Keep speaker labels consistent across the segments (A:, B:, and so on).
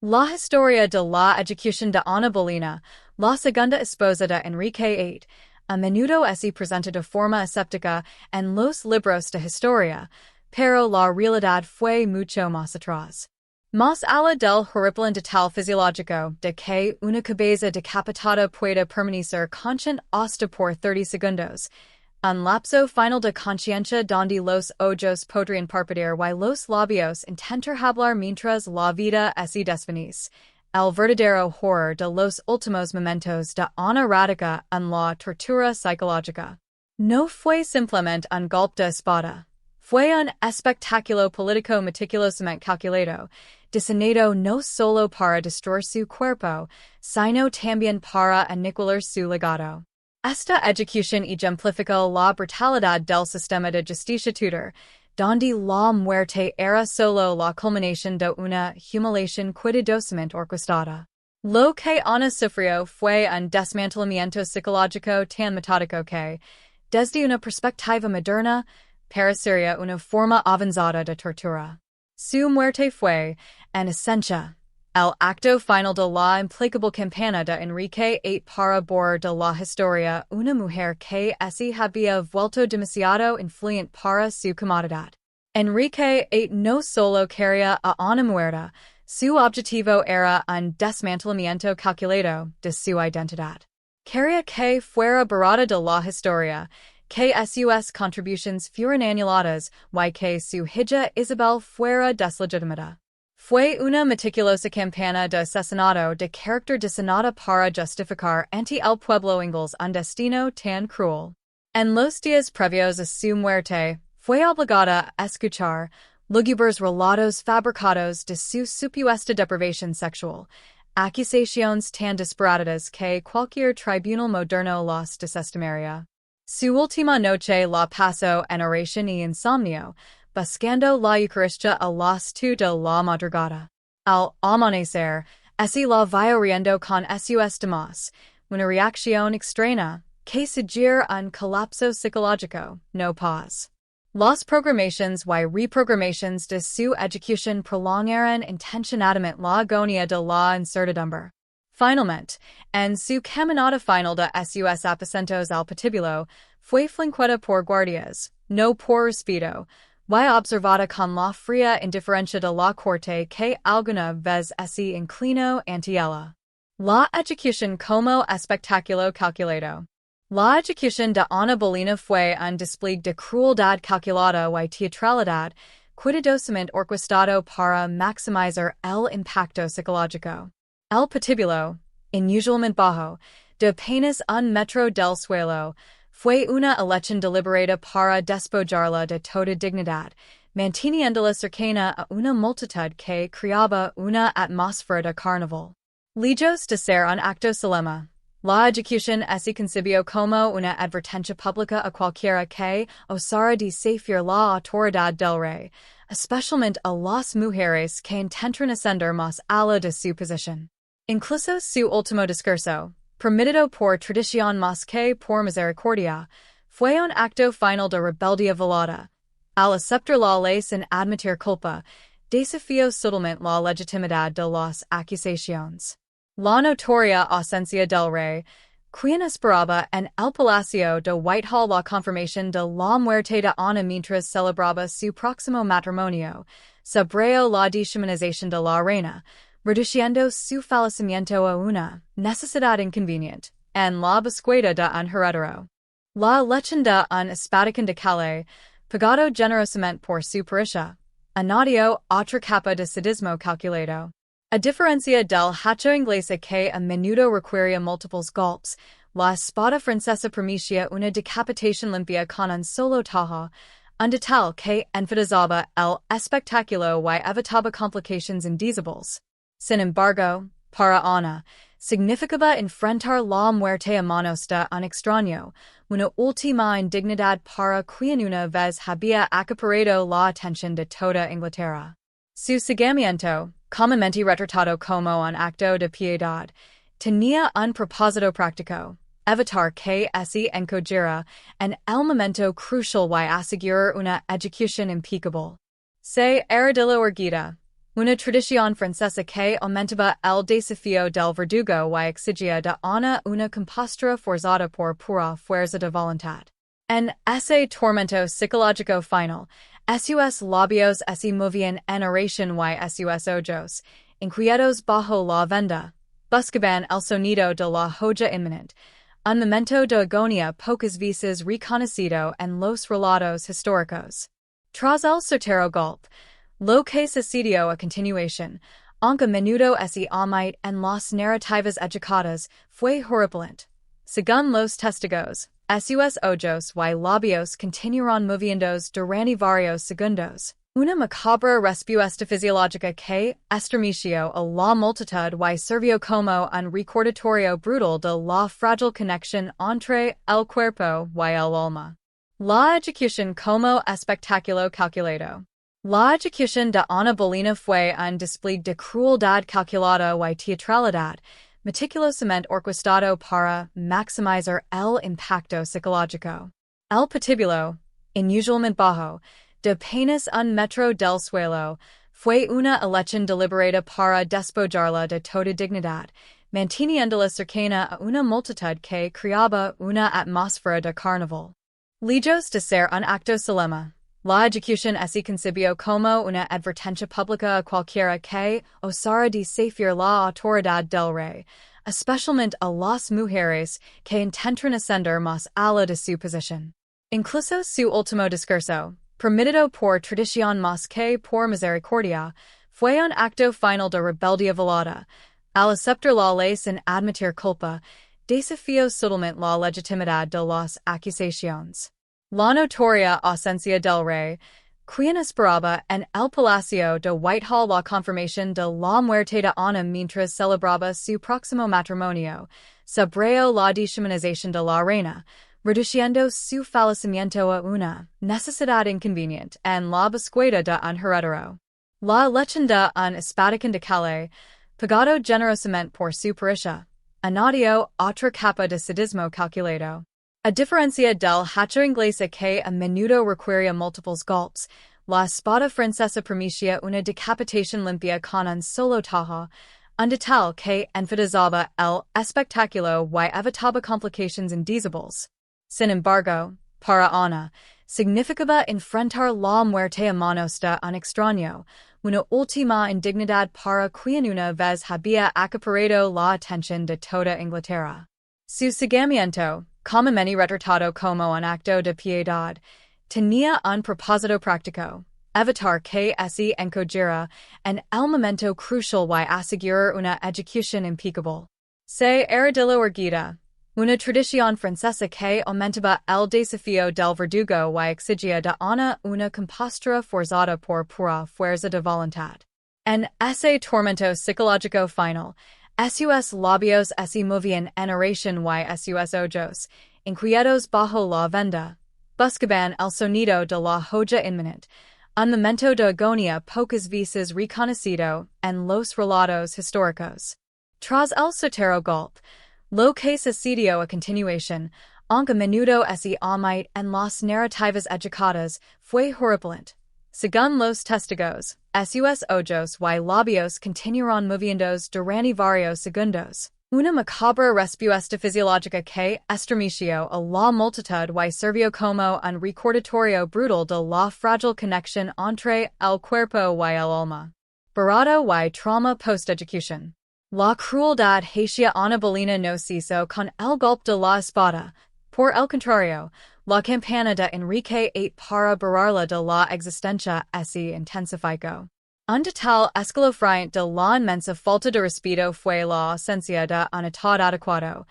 A: La historia de la ejecución de Ana Bolena, la segunda esposa de Enrique VIII, a menudo es presenta de forma escéptica en los libros de historia, pero la realidad fue mucho más atrás. Más allá del horrible detalle fisiológico de que una cabeza decapitada puede permanecer consciente hasta por 30 segundos, un lapso final de conciencia donde los ojos podrían parpadear y los labios intentar hablar mientras la vida es desvenís. El verdadero horror de los últimos momentos de Ana radica en la tortura psicológica. No fue simplemente un golpe de espada. Fue un espectáculo político meticulosamente calculado, diseñado no solo para destruir su cuerpo, sino también para aniquilar su legado. Esta ejecución ejemplificó la brutalidad del sistema de justicia Tudor, donde la muerte era solo la culminación de una humiliación cuidadosamente orquestada. Lo que Ana sufrió fue un desmantelamiento psicológico tan metódico que, desde una perspectiva moderna, parecería una forma avanzada de tortura. Su muerte fue, en esencia, el acto final de la implacable campaña de Enrique VIII para borrar de la historia una mujer que se había vuelto demasiado influyente para su comodidad. Enrique VIII no solo quería a Ana muerta, su objetivo era un desmantelamiento calculado de su identidad. Quería que fuera borrada de la historia, que sus contribuciones fueran anuladas y que su hija Isabel fuera deslegitimada. Fue una meticulosa campaña de asesinato de carácter diseñada para justificar ante el pueblo inglés un destino tan cruel. En los días previos a su muerte, fue obligada a escuchar lúgubres relatos fabricados de su supuesta deprivación sexual, acusaciones tan disparatadas que cualquier tribunal moderno las desestimaría. Su última noche la pasó en oración y insomnio, buscando la Eucaristía a las 2 de la madrugada. Al amanecer, la vio riendo con sus demás, una reacción extraña, que sugiere un colapso psicológico, no paz. Las programaciones y reprogramaciones de su ejecución prolongaron intencionadamente la agonía de la incertidumbre. Finalmente, en su caminata final de sus aposentos al patíbulo, fue flanqueada por guardias, no por respeto, y observada con la fría indiferencia de la corte que alguna vez se inclinó ante ella. La ejecución como espectáculo calculado. La ejecución de Ana Bolena fue un despliegue de crueldad calculada y teatralidad, cuidadosamente orquestado para maximizar el impacto psicológico. El patíbulo, inusualmente bajo, de apenas un metro del suelo, fue una elección deliberada para despojarla de toda dignidad, manteniéndola cercana a una multitud que creaba una atmósfera de carnaval. Lejos de ser un acto solemne, la ejecución se concibió como una advertencia pública a cualquiera que osara desafiar la autoridad del rey, especialmente a las mujeres que intentan ascender más allá de su posición. Incluso su último discurso, permitido por tradición más que por misericordia, fue un acto final de rebeldía velada. Al aceptar la ley sin admitir culpa, desafió sutilmente la legitimidad de las acusaciones. La notoria ausencia del rey, quien esperaba en el Palacio de Whitehall la confirmación de la muerte de Ana mientras celebraba su próximo matrimonio, subrayó la deshumanización de la reina, reduciendo su fallecimiento a una necesidad inconveniente, en la búsqueda de un heredero. La elección de un espadachín de Calais, pagado generosamente por su pareja, añadió otra capa de sadismo calculado. A diferencia del hacho inglesa que a menudo requería múltiples golpes, la espada francesa permitía una decapitación limpia con un solo tajo, un detalle que enfatizaba el espectáculo y evitaba complicaciones indecibles. Sin embargo, para Ana, significaba enfrentar la muerte a manos de un extraño, una última indignidad para quien una vez había acaparado la atención de toda Inglaterra. Su seguimiento, comúnmente retratado como un acto de piedad, tenía un propósito práctico, evitar que se encogiera en el momento crucial y asegurar una ejecución impecable. Se era de la erguida, Una tradición francesa que aumentaba el desafío del verdugo y exigía de una compostura forzada por pura fuerza de voluntad. En ese tormento psicológico final, sus labios se movían en oración y sus ojos, inquietos bajo la venda, buscaban el sonido de la joya inminente, un momento de agonía pocas veces reconocido en los relatos históricos. Tras el certero golpe, lo que sucedió a continuación, aunque a menudo se omite en las narrativas educadas, fue horripilante. Según los testigos, sus ojos y labios continuaron moviéndose durante varios segundos. Una macabra respuesta fisiológica que estremeció a la multitud y sirvió como un recordatorio brutal de la frágil conexión entre el cuerpo y el alma. La ejecución como espectáculo calculado. La ejecución de Ana Bolena fue un display de crueldad calculada y teatralidad, meticulosamente orquestado para maximizar el impacto psicológico. El patíbulo, inusualmente bajo, de apenas un metro del suelo, fue una elección deliberada para despojarla de toda dignidad, manteniéndola cercana a una multitud que creaba una atmósfera de carnaval. Lejos de ser un acto solemne, la ejecución se concibió como una advertencia pública a cualquiera que osara desafiar la autoridad del rey, especialmente a las mujeres que intentan ascender más allá de su posición. Incluso su último discurso, permitido por tradición más que por misericordia, fue un acto final de rebeldía velada. Al aceptar la ley sin admitir culpa, desafió sutilmente la legitimidad de las acusaciones. La notoria ausencia del rey, quien esperaba en el Palacio de Whitehall la confirmación de la muerte de Ana mientras celebraba su próximo matrimonio, subrayó la deshumanización de la reina, reduciendo su fallecimiento a una necesidad inconveniente en la búsqueda de un heredero. La leyenda un espadachín de Calais, pagado generosamente por su pericia, añadió otra capa de sadismo calculado. A diferencia del hacho inglesa que a menudo requería múltiples golpes, la espada francesa permitía una decapitación limpia con un solo tajo, un detalle que enfatizaba el espectáculo y evitaba complications indecibles. Sin embargo, para Ana, significaba enfrentar la muerte a manos de un extraño, una última indignidad para quien una vez había acaparado la atención de toda Inglaterra. Su seguimiento, comúnmente retratado como un acto de piedad, tenía un propósito práctico, evitar que se encogiera en el momento crucial y asegurar una ejecución impecable. Se era de lo erguida, una tradición francesa que aumentaba el desafío del verdugo y exigía de una compostura forzada por pura fuerza de voluntad. En ese tormento psicológico final, sus labios se movían en oración y sus ojos, inquietos bajo la venda, buscaban el sonido de la joya inminente, un momento de agonía pocas veces reconocido en los relatos históricos. Tras el certero golpe, lo que sucedió a continuación, aunque a menudo se omite en las narrativas educadas, fue horripilante. Según los testigos, sus ojos y labios continuaron moviéndose durante varios segundos. Una macabra respuesta fisiológica que estremeció a la multitud y sirvió como un recordatorio brutal de la frágil conexión entre el cuerpo y el alma. Barato y trauma post-ejecución. La crueldad hacia Ana Bolena no cesó con el golpe de la espada. Por el contrario, la campaña de Enrique VIII para borrarla de la existencia se intensificó. Un detalle escalofriante de la inmensa falta de respeto fue la ausencia de un estado adecuado.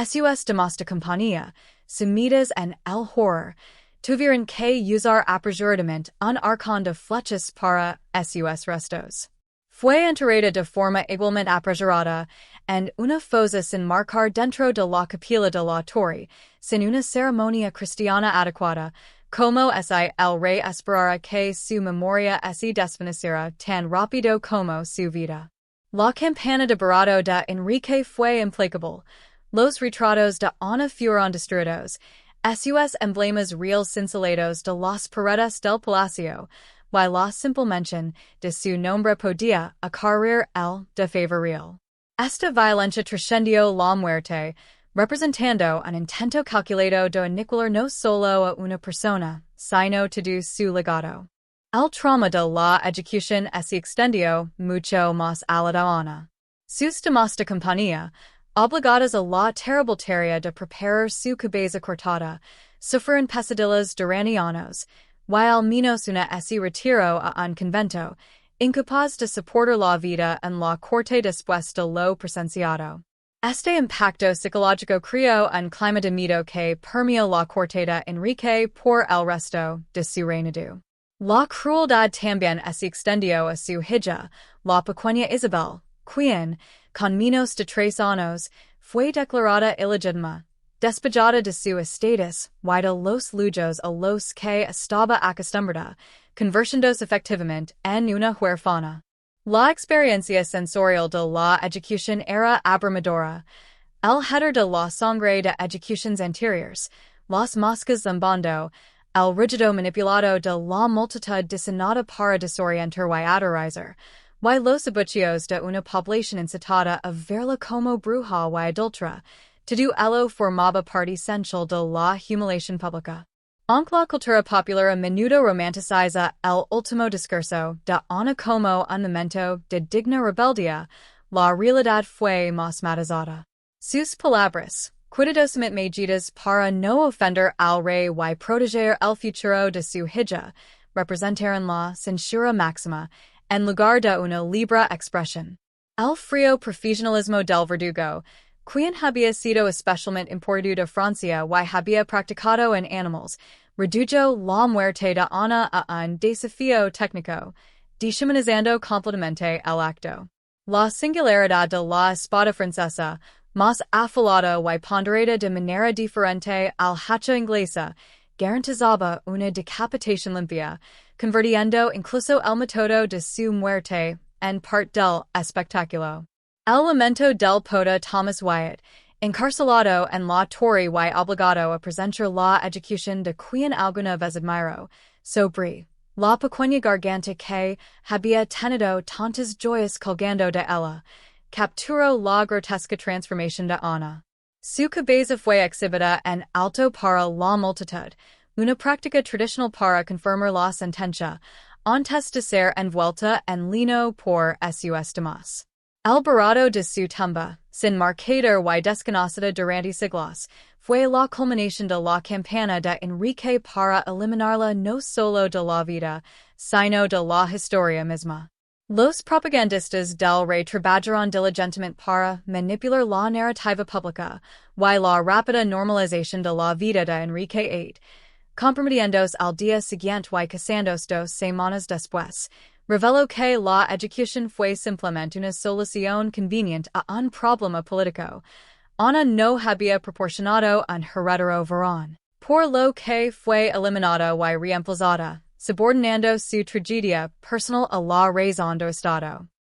A: Sus damas de compañía, sumidas en el horror, tuvieron que usar apresuradamente un arcón de flechas para sus restos. Fue enterrada de forma igualmente apresurada en una fosa sin marcar dentro de la capilla de la torre, sin una ceremonia cristiana adecuada, como el rey esperara que su memoria se desvaneciera tan rápido como su vida. La campaña de Barato de Enrique fue implacable. Los retratos de Ana fueron destruidos, sus emblemas reales cincelados de las paredes del palacio, y la simplemente de su nombre podía acarrear el de favor real. Esta violencia trascendió la muerte, representando un intento calculado de aniquilar no solo a una persona, sino todo su legado. El trauma de la ejecución se extendió mucho más a la aduana. Sus demás de compañía, obligadas a la terrible tarea de preparar su cabeza cortada, sufren pesadillas durante años, y al menos una se retiró a un convento, incapaz de soportar la vida en la corte después de lo presenciado. Este impacto psicológico creó un clima de miedo que permeó la corte de Enrique por el resto de su reinado. La crueldad también se extendió a su hija, la pequeña Isabel, quien, con menos de 3 años, fue declarada ilegítima, despojada de su estatus y de los lujos a los que estaba acostumbrada, convirtiéndose efectivamente en una huérfana. La experiencia sensorial de la ejecución era abrumadora. El hedor de la sangre de ejecuciones anteriores, las moscas zumbando, el rígido manipulado de la multitud diseñada para desorientar y aterrorizar, y los abucheos de una población incitada a verla como bruja y adulta, todo ello formaba parte esencial de la humiliación pública. Aunque la cultura popular a menudo romanticiza el último discurso de Ana como un momento de digna rebeldía, la realidad fue más matizada. Sus palabras, cuidadosamente medidas para no ofender al rey y proteger el futuro de su hija, representaron la censura máxima, en lugar de una libre expresión. El frío profesionalismo del verdugo, quien había sido especialmente importado de Francia y había practicado en animales, redujo la muerte de Ana a un desafío técnico, deshumanizando completamente el acto. La singularidad de la espada francesa, más afilada y ponderada de manera diferente al hacha inglesa, garantizaba una decapitación limpia, convirtiendo incluso el método de su muerte en parte del espectáculo. El lamento del poeta Thomas Wyatt, encarcelado en la torre y obligado a presenciar la ejecución de quien alguna vez admiró, sobre la pequeña garganta que había tenido tantas joyas colgando de ella, capturó la grotesca transformación de Ana. Su cabeza fue exhibida en alto para la multitud, una práctica tradicional para confirmar la sentencia, antes de ser envuelta en lino por sus demás. El barato de su tumba, sin marcader y desconocida durante siglos, fue la culminación de la campaña de Enrique para eliminarla no solo de la vida, sino de la historia misma. Los propagandistas del rey trabajaron diligentemente para manipular la narrativa pública y la rápida normalización de la vida de Enrique VIII, comprometiéndose al día siguiente y casándose 2 semanas después, reveló que la ejecución fue simplemente una solución conveniente a un problema político. Ana no había proporcionado un heredero varón, por lo que fue eliminada y reemplazada, subordinando su tragedia personal a la razón de Estado.